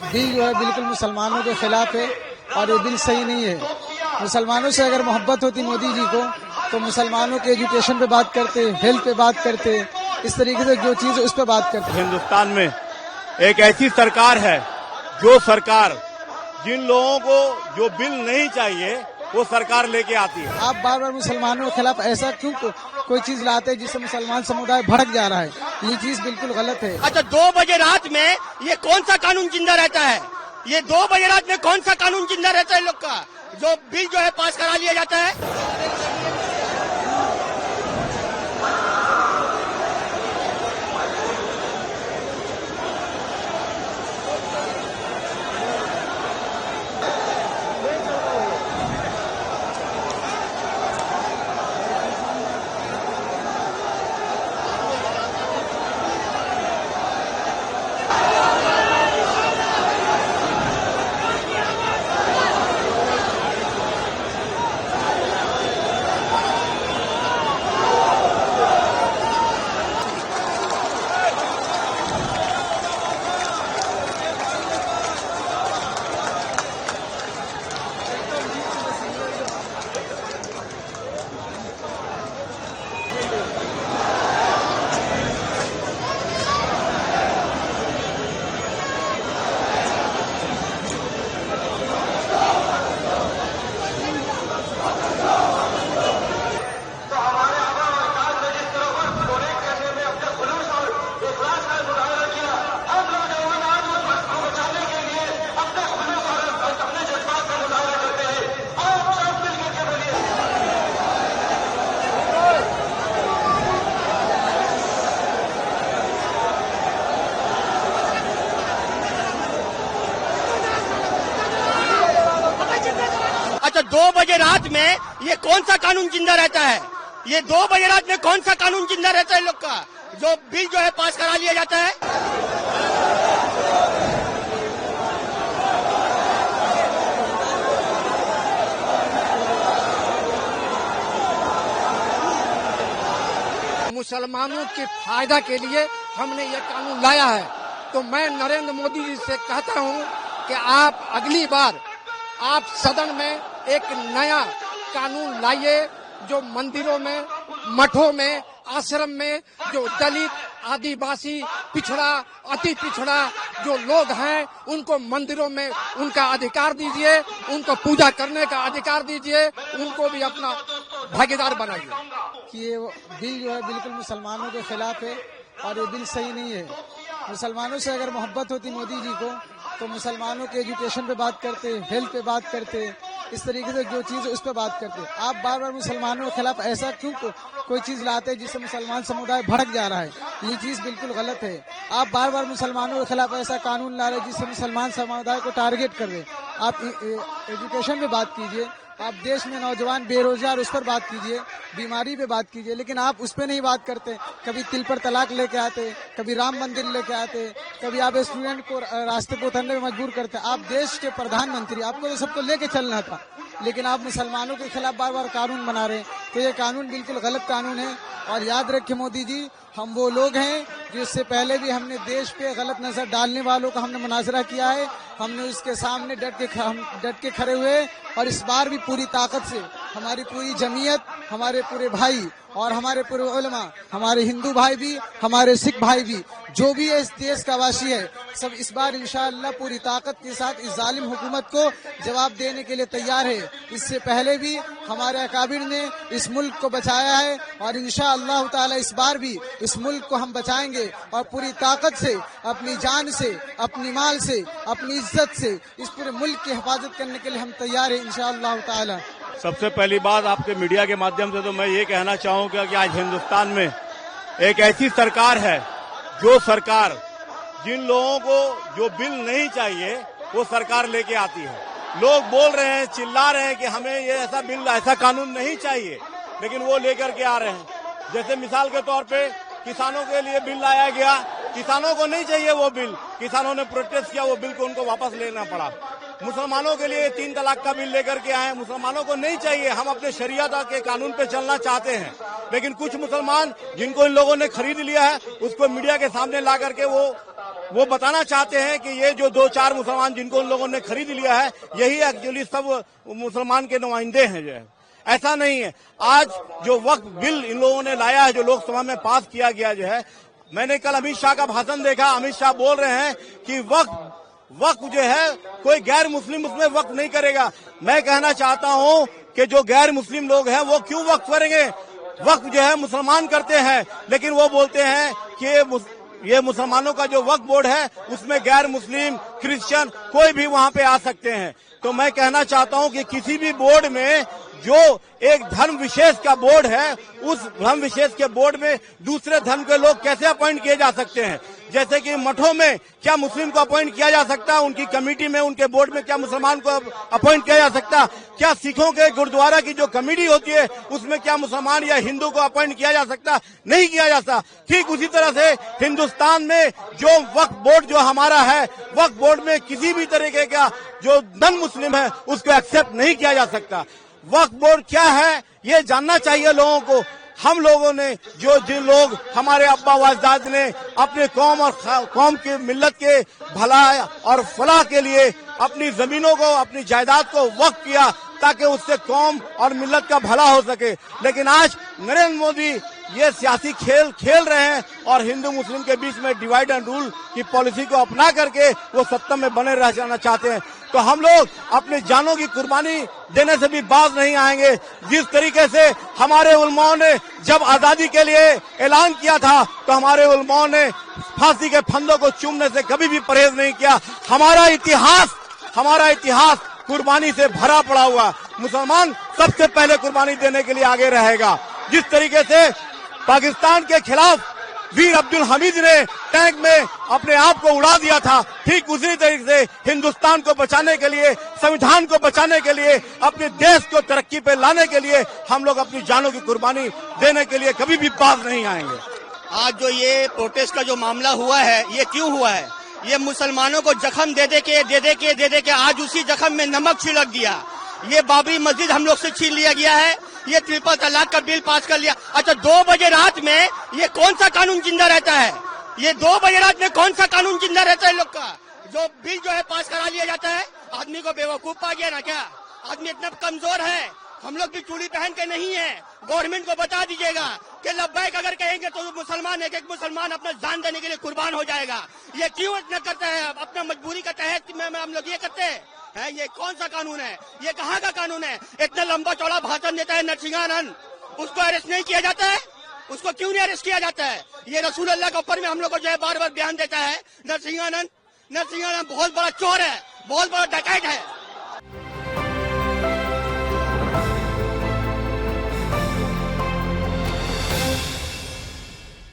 Bill जो है बिल्कुल मुसलमानों के खिलाफ है और ये बिल सही नहीं है। मुसलमानों से अगर मोहब्बत होती मोदी जी को तो मुसलमानों के एजुकेशन पे बात करते, हेल्थ पे बात करते, इस तरीके से जो चीज उस पे बात करते। हिंदुस्तान में एक ऐसी सरकार है जो सरकार जिन लोगों को जो बिल नहीं चाहिए वो सरकार लेके आती है। आप बार बार मुसलमानों के खिलाफ ऐसा क्यों कोई चीज लाते हैं जिससे मुसलमान समुदाय भड़क जा रहा है? ये चीज बिल्कुल गलत है। अच्छा, 2 बजे रात में ये कौन सा कानून जिंदा रहता है? ये 2 बजे रात में कौन सा कानून जिंदा रहता है? लोग का जो बिल जो है पास करा लिया जाता है। अच्छा, 2 बजे रात में ये कौन सा कानून जिंदा रहता है? ये 2 बजे रात में कौन सा कानून जिंदा रहता है? लोग का जो बिल जो है पास करा लिया जाता है। मुसलमानों के फायदा के लिए हमने ये कानून लाया है। तो मैं नरेंद्र मोदी जी से कहता हूँ कि आप अगली बार आप सदन में एक नया कानून लाइए जो मंदिरों में, मठों में, आश्रम में जो दलित, आदिवासी, पिछड़ा, अति पिछड़ा जो लोग हैं उनको मंदिरों में उनका अधिकार दीजिए, उनको पूजा करने का अधिकार दीजिए, उनको भी अपना भागीदार बनाइए। कि ये बिल जो है बिल्कुल मुसलमानों के खिलाफ है और ये बिल सही नहीं है। मुसलमानों से अगर मोहब्बत होती मोदी जी को तो मुसलमानों के एजुकेशन पे बात करते, हेल्थ पे बात करते, इस तरीके से जो चीज उस पे बात करते। आप बार बार मुसलमानों के खिलाफ ऐसा क्यों कोई चीज लाते हैं जिससे मुसलमान समुदाय भड़क जा रहा है? ये चीज बिल्कुल गलत है। आप बार बार मुसलमानों के खिलाफ ऐसा कानून ला रहे हैं जिससे मुसलमान समुदाय को टारगेट कर रहे। आप एजुकेशन पे बात कीजिए, आप देश में नौजवान बेरोजगार उस पर बात कीजिए, बीमारी पे बात कीजिए, लेकिन आप उस पर नहीं बात करते। कभी तिल पर तलाक लेके आते, कभी राम मंदिर लेके आते, कभी आप स्टूडेंट को रास्ते पर उतरने में मजबूर करते। आप देश के प्रधानमंत्री, आपको तो सबको लेके चलना था, लेकिन आप मुसलमानों के खिलाफ बार बार कानून बना रहे हैं। तो ये कानून बिल्कुल गलत कानून है। और याद रखिए मोदी जी, हम वो लोग हैं जो इससे पहले भी हमने देश पे गलत नजर डालने वालों का हमने मुनाजरा किया है। हमने उसके सामने डट के खड़े हुए और इस बार भी पूरी ताकत से हमारी पूरी जमीयत, हमारे पूरे भाई और हमारे पूरे उलमा, हमारे हिंदू भाई भी, हमारे सिख भाई भी, जो भी है इस देश का वासी है, सब इस बार इंशाअल्लाह पूरी ताकत के साथ इस जालिम हुकूमत को जवाब देने के लिए तैयार है। इससे पहले भी हमारे अकाबिर ने इस मुल्क को बचाया है और इंशाअल्लाह ताला इस बार भी इस मुल्क को हम बचाएंगे और पूरी ताकत से, अपनी जान से, अपनी माल से, अपनी इज्जत से इस पूरे मुल्क की हिफाजत करने के लिए हम तैयार हैं इंशाअल्लाह ताला। सबसे पहली बात आपके मीडिया के माध्यम से तो मैं ये कहना चाहूँगा कि आज हिंदुस्तान में एक ऐसी सरकार है जो सरकार जिन लोगों को जो बिल नहीं चाहिए वो सरकार लेके आती है। लोग बोल रहे हैं, चिल्ला रहे हैं कि हमें ये ऐसा बिल, ऐसा कानून नहीं चाहिए, लेकिन वो लेकर के आ रहे हैं। जैसे मिसाल के तौर पे किसानों के लिए बिल लाया गया, किसानों को नहीं चाहिए वो बिल, किसानों ने प्रोटेस्ट किया, वो बिल को उनको वापस लेना पड़ा। मुसलमानों के लिए 3 तलाक का बिल लेकर के आए, मुसलमानों को नहीं चाहिए, हम अपने शरीयत के कानून पे चलना चाहते हैं। लेकिन कुछ मुसलमान जिनको इन लोगों ने खरीद लिया है उसको मीडिया के सामने ला करके वो वो बताना चाहते हैं कि ये जो 2-4 मुसलमान जिनको उन लोगों ने खरीद लिया है, यही एक्चुअली सब मुसलमान के नुमाइंदे हैं जो है। ऐसा नहीं है। आज जो वक्फ बिल इन लोगों ने लाया है, जो लोकसभा में पास किया गया जो है, मैंने कल अमित शाह का भाषण देखा। अमित शाह बोल रहे हैं कि वक्फ जो है कोई गैर मुस्लिम उसमें वक्फ नहीं करेगा। मैं कहना चाहता हूं कि जो गैर मुस्लिम लोग हैं वो क्यों वक्फ करेंगे? वक्फ जो है मुसलमान करते हैं, लेकिन वो बोलते हैं कि ये मुसलमानों का जो वक्फ बोर्ड है उसमें गैर मुस्लिम, क्रिश्चियन कोई भी वहां पे आ सकते हैं। तो मैं कहना चाहता हूं कि किसी भी बोर्ड में जो एक धर्म विशेष का बोर्ड है, उस धर्म विशेष के बोर्ड में दूसरे धर्म के लोग कैसे अपॉइंट किए जा सकते हैं? जैसे कि मठों में क्या मुस्लिम को अपॉइंट किया जा सकता है? उनकी कमेटी में, उनके बोर्ड में क्या मुसलमान को अपॉइंट किया जा सकता? क्या सिखों के गुरुद्वारा की जो कमेटी होती है उसमें क्या मुसलमान या हिंदू को अपॉइंट किया जा सकता? नहीं किया जा सकता। ठीक उसी तरह से हिंदुस्तान में जो वक्फ बोर्ड जो हमारा है, वक्फ बोर्ड में किसी भी तरीके का जो नॉन मुस्लिम है उसको एक्सेप्ट नहीं किया जा सकता। वक्फ बोर्ड क्या है ये जानना चाहिए लोगों को। हम लोगों ने जिन लोग हमारे अब्बा अजदाद ने अपने कौम और कौम के मिल्लत के भला और फलाह के लिए अपनी जमीनों को, अपनी जायदाद को वक्फ किया ताकि उससे कौम और मिल्लत का भला हो सके। लेकिन आज नरेंद्र मोदी ये सियासी खेल खेल रहे हैं और हिंदू मुस्लिम के बीच में डिवाइड एंड रूल की पॉलिसी को अपना करके वो सत्ता में बने रह जाना चाहते हैं। तो हम लोग अपनी जानों की कुर्बानी देने से भी बाज नहीं आएंगे। जिस तरीके से हमारे उलमाओं ने जब आजादी के लिए ऐलान किया था तो हमारे उलमाओं ने फांसी के फंदों को चूमने से कभी भी परहेज नहीं किया। हमारा इतिहास कुर्बानी से भरा पड़ा हुआ। मुसलमान सबसे पहले कुर्बानी देने के लिए आगे रहेगा। जिस तरीके से पाकिस्तान के खिलाफ वीर अब्दुल हमीद ने टैंक में अपने आप को उड़ा दिया था, ठीक उसी तरीके से हिंदुस्तान को बचाने के लिए, संविधान को बचाने के लिए, अपने देश को तरक्की पे लाने के लिए हम लोग अपनी जानों की कुर्बानी देने के लिए कभी भी बाज नहीं आएंगे। आज जो ये प्रोटेस्ट का जो मामला हुआ है, ये क्यों हुआ है? ये मुसलमानों को जख्म दे दे के आज उसी जख्म में नमक छिड़क दिया। ये बाबरी मस्जिद हम लोग से छीन लिया गया है। ये ट्रिपल तलाक का बिल पास कर लिया। अच्छा, 2 बजे रात में ये कौन सा कानून जिंदा रहता है? ये 2 बजे रात में कौन सा कानून जिंदा रहता है लोग का? जो बिल जो है पास करा लिया जाता है। आदमी को बेवकूफ पा गया ना क्या? आदमी इतना कमजोर है। हम लोग भी चूड़ी पहन के नहीं है। गवर्नमेंट को बता दीजिएगा कि लब्बैक अगर कहेंगे तो मुसलमान एक मुसलमान अपना जान देने के लिए कुर्बान हो जाएगा। ये क्यों इतना करता है? अपना मजबूरी का तहत में हम लोग ये करते हैं। ये कौन सा कानून है? ये कहाँ का कानून है? इतना लंबा चौड़ा भाषण देता है नरसिंहानंद, उसको अरेस्ट नहीं किया जाता है? उसको क्यों नहीं अरेस्ट किया जाता है? ये रसूल अल्लाह के ऊपर में हम लोग को जो है बार बार बयान देता है नरसिंहानंद बहुत बड़ा चोर है, बहुत बड़ा डकैत है।